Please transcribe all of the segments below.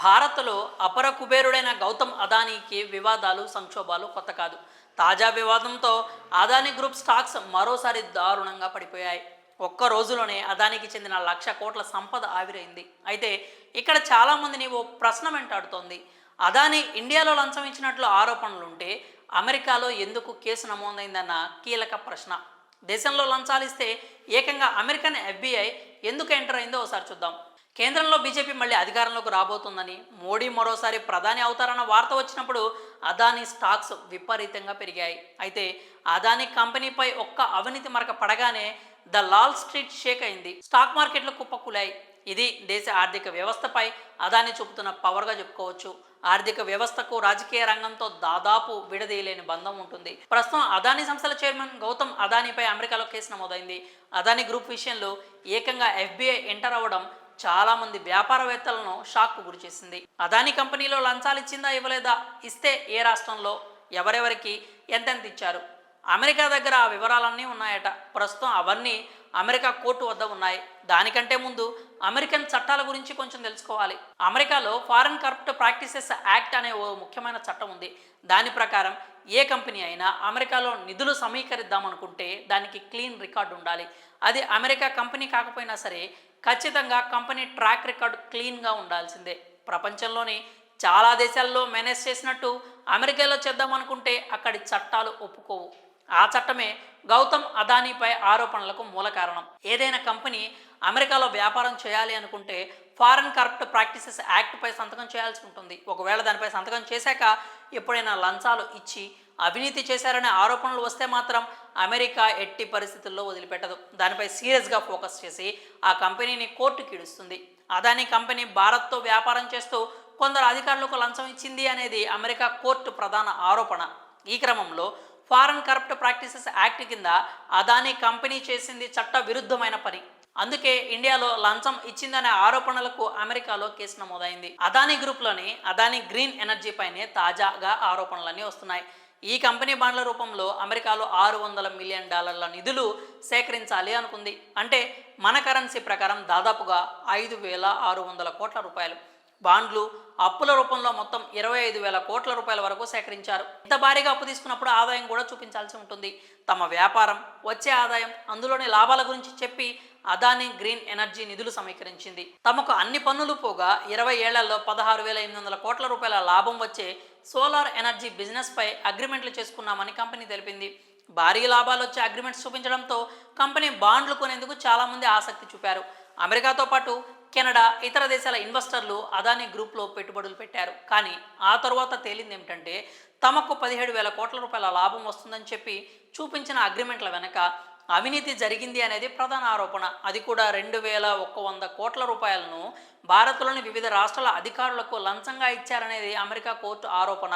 భారత్లో అపర కుబేరుడైన గౌతమ్ అదానీకి వివాదాలు సంక్షోభాలు కొత్త కాదు. తాజా వివాదంతో అదానీ గ్రూప్ స్టాక్స్ మరోసారి దారుణంగా పడిపోయాయి. ఒక్క రోజులోనే అదానీకి చెందిన 1,00,000 కోట్ల సంపద ఆవిరైంది. అయితే ఇక్కడ చాలామందిని ఓ ప్రశ్న వెంటాడుతోంది. అదానీ ఇండియాలో లంచం ఇచ్చినట్లు ఆరోపణలుంటే అమెరికాలో ఎందుకు కేసు నమోదైందన్న కీలక ప్రశ్న. దేశంలో లంచాలిస్తే ఏకంగా అమెరికన్ FBI ఎందుకు ఎంటర్ అయిందో ఒకసారి చూద్దాం. కేంద్రంలో బీజేపీ మళ్ళీ అధికారంలోకి రాబోతుందని, మోడీ మరోసారి ప్రధాని అవుతారన్న వార్త వచ్చినప్పుడు అదానీ స్టాక్స్ విపరీతంగా పెరిగాయి. అయితే అదానీ కంపెనీపై ఒక్క అవినీతి మరక పడగానే ద లాల్ స్ట్రీట్ షేక్ అయింది. స్టాక్ మార్కెట్లు కుప్పకూలాయి. ఇది దేశ ఆర్థిక వ్యవస్థపై అదానీ చూపుతున్న పవర్గా చెప్పుకోవచ్చు. ఆర్థిక వ్యవస్థకు రాజకీయ రంగంతో దాదాపు విడదీయలేని బంధం ఉంటుంది. ప్రస్తుతం అదానీ సంస్థల చైర్మన్ గౌతమ్ అదానీపై అమెరికాలో కేసు నమోదైంది. అదానీ గ్రూప్ విషయంలో ఏకంగా FBI ఎంటర్ అవ్వడం చాలా మంది వ్యాపారవేత్తలను షాక్కు గురి చేసింది. అదానీ కంపెనీలో లంచాలు ఇచ్చిందా ఇవ్వలేదా, ఇస్తే ఏ రాష్ట్రంలో ఎవరెవరికి ఎంతెంత ఇచ్చారు, అమెరికా దగ్గర ఆ వివరాలన్నీ ఉన్నాయట. ప్రస్తుతం అవన్నీ అమెరికా కోర్టు వద్ద ఉన్నాయి. దానికంటే ముందు అమెరికన్ చట్టాల గురించి కొంచెం తెలుసుకోవాలి. అమెరికాలో ఫారెన్ కరప్ట్ ప్రాక్టీసెస్ యాక్ట్ అనే ఓ ముఖ్యమైన చట్టం ఉంది. దాని ప్రకారం ఏ కంపెనీ అయినా అమెరికాలో నిధులు సమీకరిద్దామనుకుంటే దానికి క్లీన్ రికార్డు ఉండాలి. అది అమెరికా కంపెనీ కాకపోయినా సరే ఖచ్చితంగా కంపెనీ ట్రాక్ రికార్డు క్లీన్గా ఉండాల్సిందే. ప్రపంచంలోని చాలా దేశాల్లో మేనేజ్ చేసినట్టు అమెరికాలో చేద్దామనుకుంటే అక్కడి చట్టాలు ఒప్పుకోవు. ఆ చట్టమే గౌతమ్ అదానీపై ఆరోపణలకు మూల కారణం. ఏదైనా కంపెనీ అమెరికాలో వ్యాపారం చేయాలి అనుకుంటే ఫారెన్ కరప్ట్ ప్రాక్టీసెస్ యాక్ట్పై సంతకం చేయాల్సి ఉంటుంది. ఒకవేళ దానిపై సంతకం చేశాక ఎప్పుడైనా లంచాలు ఇచ్చి అవినీతి చేశారనే ఆరోపణలు వస్తే మాత్రం అమెరికా ఎట్టి పరిస్థితుల్లో వదిలిపెట్టదు. దానిపై సీరియస్గా ఫోకస్ చేసి ఆ కంపెనీని కోర్టుకి ఇడుస్తుంది. అదానీ కంపెనీ భారత్తో వ్యాపారం చేస్తూ కొందరు అధికారులకు లంచం ఇచ్చింది అనేది అమెరికా కోర్టు ప్రధాన ఆరోపణ. ఈ క్రమంలో ఫారెన్ కరప్ట్ ప్రాక్టీసెస్ యాక్ట్ కింద అదానీ కంపెనీ చేసింది చట్ట విరుద్ధమైన పని. అందుకే ఇండియాలో లంచం ఇచ్చిందనే ఆరోపణలకు అమెరికాలో కేసు నమోదైంది. అదానీ గ్రూప్లోని అదానీ గ్రీన్ ఎనర్జీ పైనే తాజాగా ఆరోపణలన్నీ వస్తున్నాయి. ఈ కంపెనీ బాండ్ల రూపంలో అమెరికాలో $600 మిలియన్ నిధులు సేకరించాలి అనుకుంది. అంటే మన కరెన్సీ ప్రకారం దాదాపుగా 5,600 కోట్ల రూపాయలు. బాండ్లు అప్పుల రూపంలో మొత్తం 25,000 కోట్ల రూపాయల వరకు సేకరించారు. ఇంత భారీగా అప్పు తీసుకున్నప్పుడు ఆదాయం కూడా చూపించాల్సి ఉంటుంది. తమ వ్యాపారం, వచ్చే ఆదాయం, అందులోని లాభాల గురించి చెప్పి అదానీ గ్రీన్ ఎనర్జీ నిధులు సమీకరించింది. తమకు అన్ని పన్నులు పోగా 20 ఏళ్లలో 16,800 కోట్ల రూపాయల లాభం వచ్చే సోలార్ ఎనర్జీ బిజినెస్ పై అగ్రిమెంట్లు చేసుకున్నామని కంపెనీ తెలిపింది. భారీ లాభాలు వచ్చే అగ్రిమెంట్స్ చూపించడంతో కంపెనీ బాండ్లు కొనేందుకు చాలామంది ఆసక్తి చూపారు. అమెరికాతో పాటు కెనడా, ఇతర దేశాల ఇన్వెస్టర్లు అదానీ గ్రూప్లో పెట్టుబడులు పెట్టారు. కానీ ఆ తరువాత తేలింది ఏమిటంటే తమకు 17,000 కోట్ల రూపాయల లాభం వస్తుందని చెప్పి చూపించిన అగ్రిమెంట్ల వెనక అవినీతి జరిగింది అనేది ప్రధాన ఆరోపణ. అది కూడా 2,100 కోట్ల రూపాయలను భారత్లోని వివిధ రాష్ట్రాల అధికారులకు లంచంగా ఇచ్చారనేది అమెరికా కోర్టు ఆరోపణ.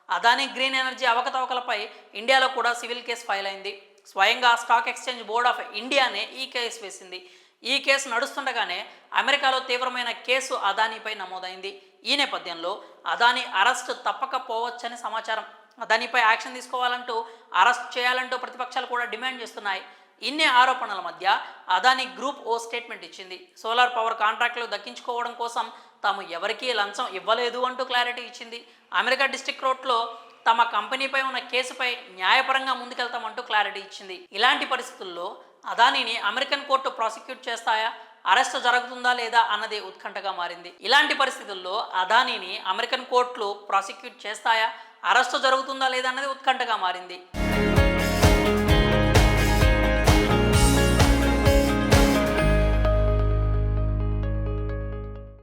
అదానీ గ్రీన్ ఎనర్జీ అవకతవకలపై ఇండియాలో కూడా సివిల్ కేసు ఫైల్ అయింది. స్వయంగా స్టాక్ ఎక్స్చేంజ్ బోర్డ్ ఆఫ్ ఇండియానే ఈ కేసు వేసింది. ఈ కేసు నడుస్తుండగానే అమెరికాలో తీవ్రమైన కేసు అదానీపై నమోదైంది. ఈ నేపథ్యంలో అదానీ అరెస్ట్ తప్పకపోవచ్చని సమాచారం. అదానీపై యాక్షన్ తీసుకోవాలంటూ, అరెస్ట్ చేయాలంటూ ప్రతిపక్షాలు కూడా డిమాండ్ చేస్తున్నాయి. ఇన్ని ఆరోపణల మధ్య అదానీ గ్రూప్ ఓ స్టేట్మెంట్ ఇచ్చింది. సోలార్ పవర్ కాంట్రాక్టులు దక్కించుకోవడం కోసం తాము ఎవరికీ లంచం ఇవ్వలేదు అంటూ క్లారిటీ ఇచ్చింది. అమెరికా డిస్ట్రిక్ట్ కోర్టులో తమ కంపెనీపై ఉన్న కేసుపై న్యాయపరంగా ముందుకెళ్తామంటూ క్లారిటీ ఇచ్చింది. ఇలాంటి పరిస్థితుల్లో అదానీని అమెరికన్ కోర్టు ప్రాసిక్యూట్ చేస్తాయా, అరెస్ట్ జరుగుతుందా లేదా అన్నది ఉత్కంఠగా మారింది. ఇలాంటి పరిస్థితుల్లో అదానీని అమెరికన్ కోర్టులు ప్రాసిక్యూట్ చేస్తాయా, అరెస్టు జరుగుతుందా లేదా అన్నది ఉత్కంఠగా మారింది.